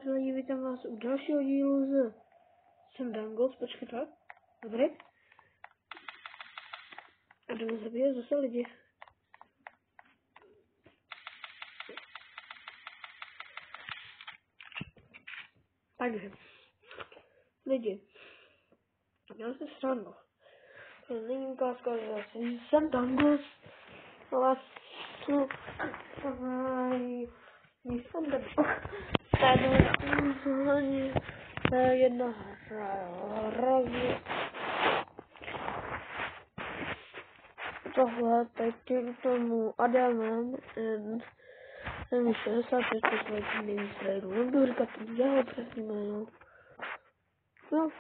Lidi, vítám vás u dalšího dílu jsem Dangles, počkejte. Dobrý. A jdeme zabíjet zase lidi. Takže. Lidi. Měl jsem srandu. To není ukázka, že jsem Dangles. Ale co? Jsem debil. To je jedna hra. Tohle teď tím tomu Adamem jsem 66 let nejvíc trailu. Nebudu říkat jeho přesný jméno. No.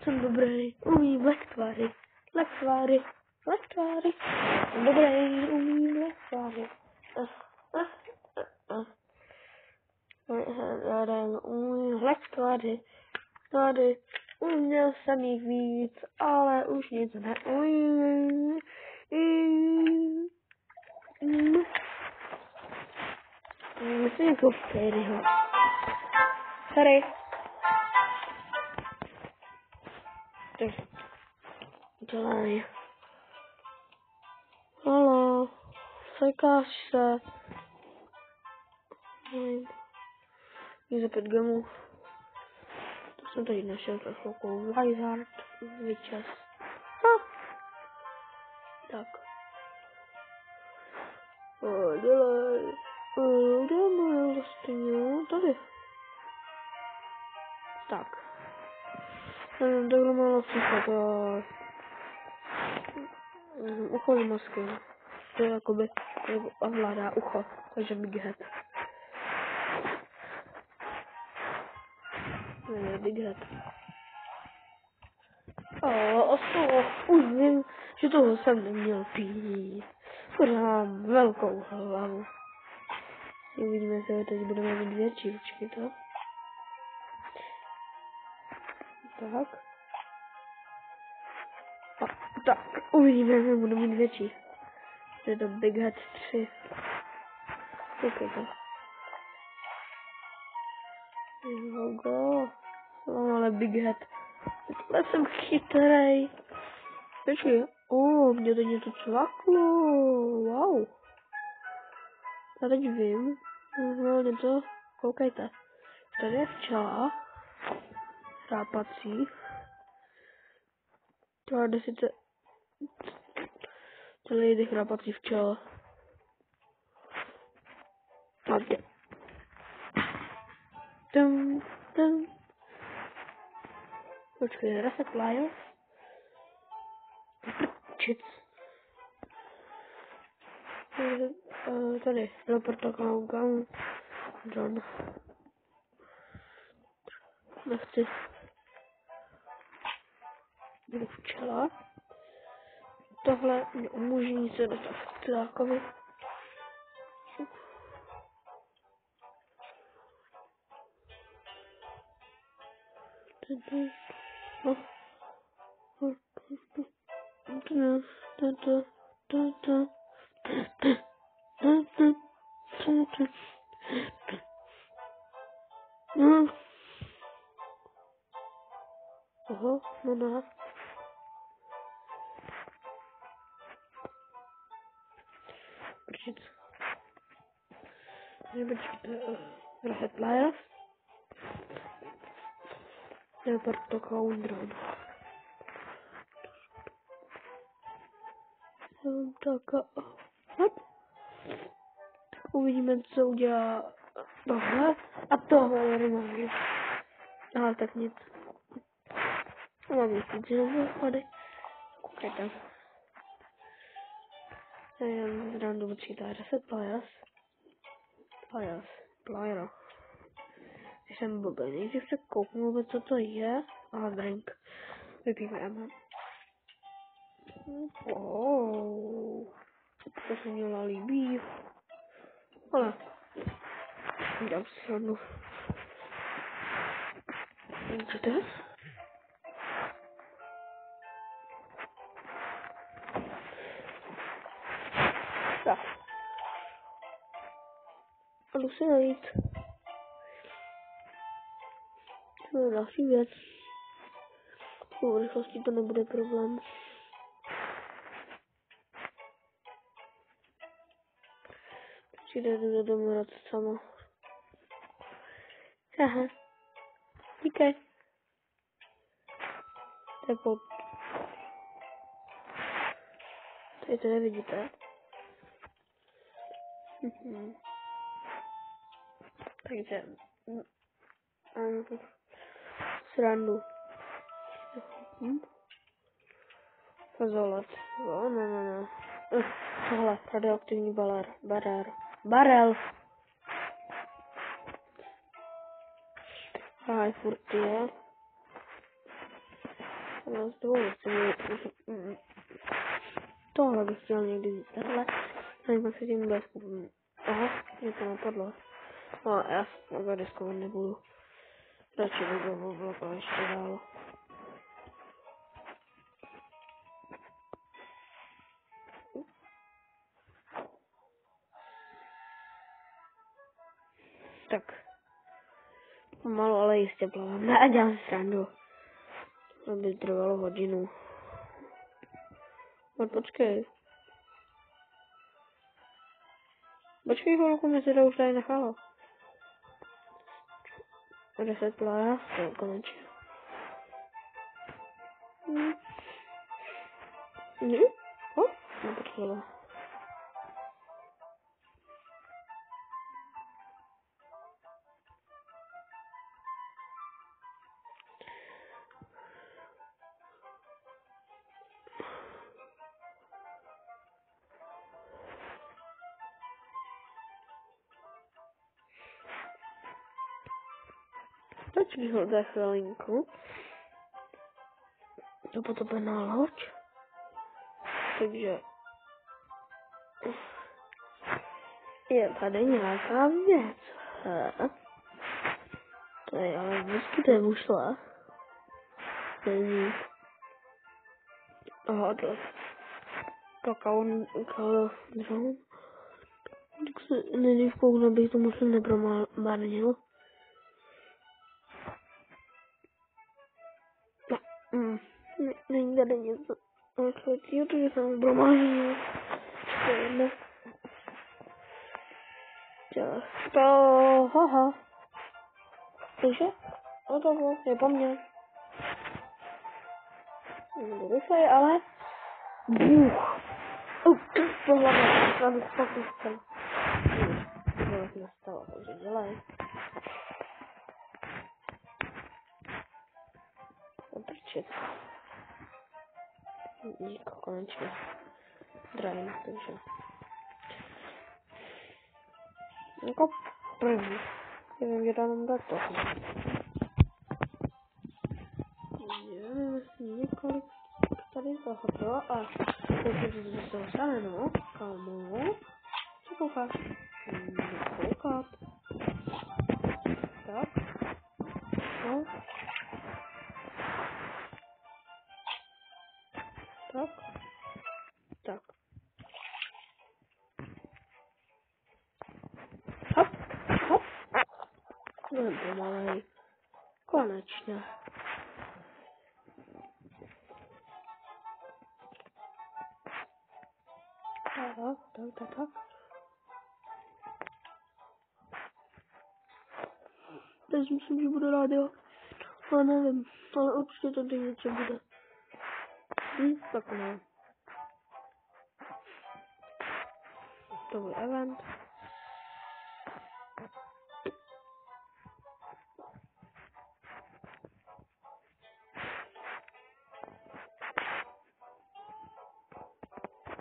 Jsem dobrý, umím lektvary. Jsem dobrý, umím lektvary. Umím lektvary. Uměl jsem jich víc, ale už nic neumím. Myslím jako Fairyho. Sorry. Takže. Dělej. Halo. Sekáš se. Jde za 5 gemů. To jsem tady našel trochu Wizard. Vyčas. Tak. Dělej. Kde je moje vlastně? Tady. Tak. Takhle mám například ucho z masky. To je jakoby ovládá ucho, takže Big Head. Ne, Big Head. Už vím, že toho jsem neměl pít. Mám velkou hlavu. Uvidíme, jestli teď budeme mít větší, počkejte. Tak. Tak, uvidíme, jestli budeme mít větší. Je to Big Head 3. Koukejte. Go. Ale Big Head. Ale jsem chytrej. Počkej. Mě to něco cvaklo. Wow. Já teď vím. Něco. Koukejte. Tady je včela. Hrápací. Tohle sice celý jde chrápací včela. Takže. Počkej, reset layers. Shit. Tady, Roberto Gang. John. Nechci. Budu včela. Tohle mě umožní se dostat k včelákovi. Oho, no. Počkejte. Reset layers. Roberto Countdown. Tak uvidíme, co udělá tohle a tohle je normálně. Ale tak nic. Mám ještě závody. Koukejte. Já mám random počítá reset playera. Jsem blbý, nejdřív se kouknu, co to je. A drink. Vypíváme. To se mě líbí. Ale dám si srandu. Vidíte? Tak. A jdu si najít. To je další věc. Po rychlosti to nebude problém. Přijde do domu rád sama. Aha. Díkej. To je pod. Tady to nevidíte. Takže. Srandu. Zolat. Ne. Tohle, radioaktivní barel. Aj furt je. Tohle bych chtěl někdy vzít. Tohle. Nevím, se tím vůbec koupím. Aha, mě to napadlo. No, já takhle diskovat nebudu. Radši bych do Robloxa ještě dál. Tak. Pomalu, ale jistě plavám. Ne, dělám si srandu. To by trvalo hodinu. No počkej. Počkej chvilku, mi se to už tady nechalo. 10 plára, to konečně. Nepotřeba. Počkej ho za chvilinku. To potopená loď. Takže je tady nějaká věc. To je ale vždycky to je ušla. Není. Aha, to. Kakao. Tak se nejdřív kouknu, abych to musím nepromarnil. Není tady něco. Jo, to je tam promarnil. To je jedno. To, haha. Takže, hotovo, je po mně. Nebudu rychlej, ale... Bůh. Tohle bych fakt nechtěl. Tohle nastalo, takže dělej. Otrčit. Díko, konečně. Drajím, takže. Jako první. Nevím, že dám dát to. Několik tady toho bylo a pokud to stane, no, kamo, co koukáš? Koukat. Tak. No. Tak. Tak. Hop. Hop. No, pomalej. Konečně. Tak. Teď myslím, že bude rádio. Ale nevím, ale určitě tady něco bude. Tak ne. To byl event.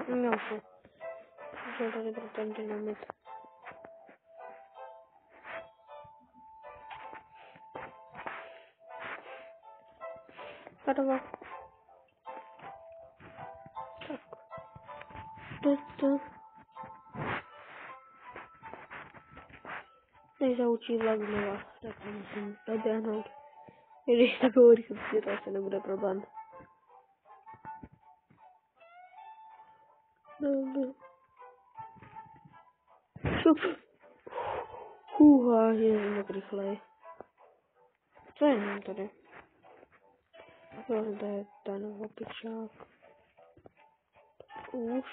Měl se. Jsem tady pro ten dynamit. Padova. Tak. To. Než zaučí vlak znova, tak to musím doběhnout. Když takovou rychlosti, to asi nebude problém. Dobře. Šup. Hůha, jezdím tak rychlej. Co je tady? Jo, to je ten opičák. Už.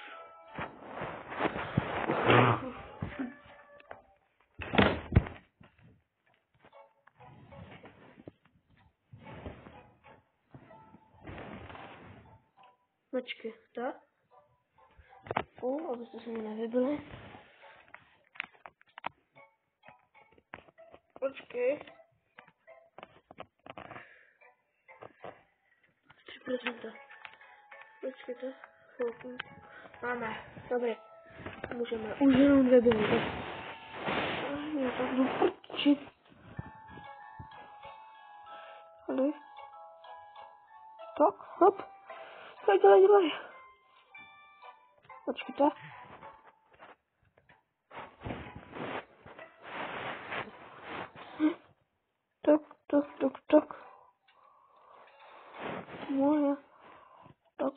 Počkej, tak? Abyste se mi nevybili. Počkej. 3%. Počkejte. Chvilku. Máme. Dobré. Můžeme. Už jenom 2 byly. Já tak jdu prčit. Tady. Tak, hop. Tak dělej. Počkejte. Tak. Moje. Tak.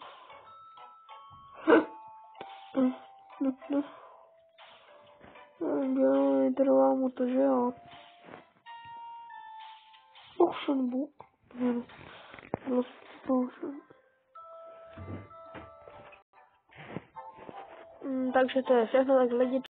Trvá mu to, že jo. Potion book. Potion. Takže to je všechno, tak lidi.